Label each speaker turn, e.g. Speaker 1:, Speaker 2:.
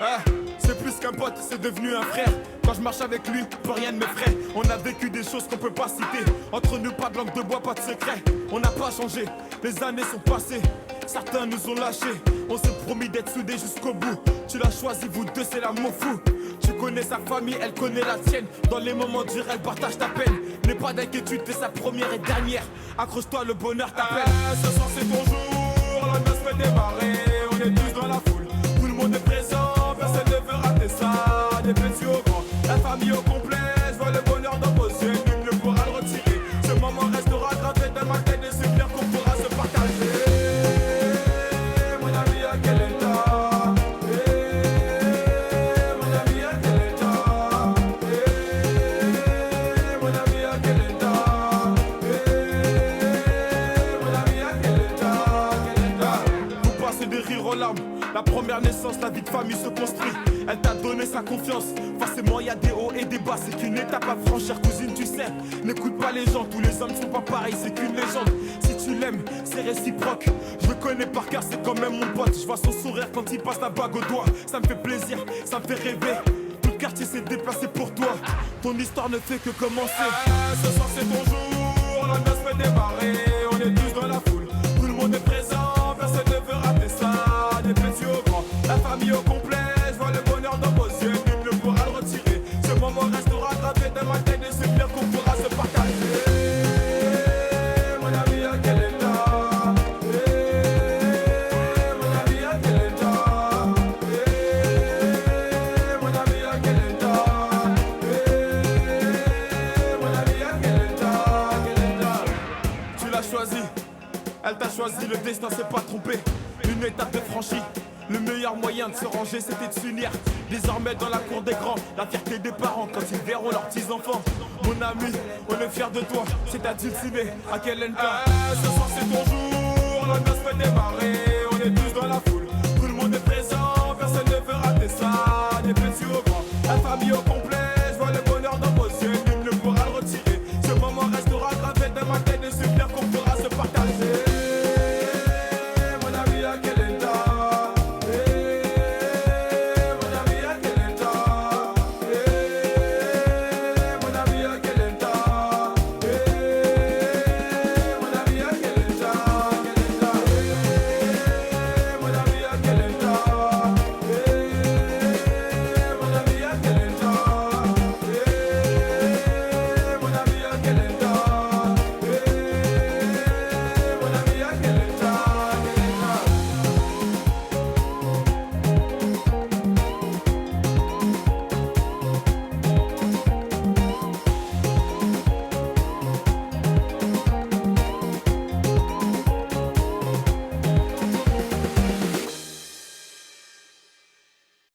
Speaker 1: Ah, c'est plus qu'un pote, c'est devenu un frère. Quand je marche avec lui, plus rien ne m'effraie. On a vécu des choses qu'on peut pas citer. Entre nous, pas de langue de bois, pas de secret. On n'a pas changé, les années sont passées. Certains nous ont lâchés. On s'est promis d'être soudés jusqu'au bout. Tu l'as choisi, vous deux, c'est l'amour fou. Tu connais sa famille, elle connaît la tienne. Dans les moments durs, elle partage ta peine. N'aie pas d'inquiétude, t'es sa première et dernière. Accroche-toi, le bonheur t'appelle. Ce soir c'est ton jour, la noce fait démarrer. On est tous dans la foule, tout le monde est présent. Personne ne veut rater ça, des petits au grand, la famille au complet. Je vois le bonheur dans vos yeux, nul ne pourra le retirer. Ce moment restera gravé dans ma tête et c'est clair qu'on pourra se partager. Mon ami, à quel état? Mon ami, à quel état? Mon ami, à quel état? Mon ami, à quel état? Vous passez des rires aux larmes. La première naissance, la vie de famille se construit. Elle t'a donné sa confiance. Forcément y a des hauts et des bas. C'est qu'une étape à franchir, cousine, tu sais. N'écoute pas les gens, tous les hommes sont pas pareils. C'est qu'une légende, si tu l'aimes, c'est réciproque. Je le connais par cœur, c'est quand même mon pote. Je vois son sourire quand il passe la bague au doigt. Ça me fait plaisir, ça me fait rêver. Tout le quartier s'est déplacé pour toi. Ton histoire ne fait que commencer. Ce soir c'est ton jour, la noce fait démarrer. On est tous dans la foule, tout le monde est présent. Personne ne veut rater ça, des petits au grand, la famille au complet. Je vois le bonheur dans vos yeux, nul ne pourra le retirer. Ce moment restera gravé dans ma tête et c'est clair qu'on pourra se partager. Mon ami, à quel état? Mon ami, à quel état? Mon ami, à quel état? Mon ami, à quel état? Tu l'as choisi, elle t'a choisi, le destin s'est pas trompé. Une étape est franchie. Le meilleur moyen de se ranger, c'était de s'unir. Désormais dans la cour des grands, la fierté des parents quand ils verront leurs petits-enfants. Mon ami, on est fiers de toi, c'est ta dulcinée, à quel état? Ce soir c'est ton jour, la noce fait démarrer. On est tous dans la foule, tout le monde est présent. Personne ne veut rater ça, des petits au grand, la famille au complet.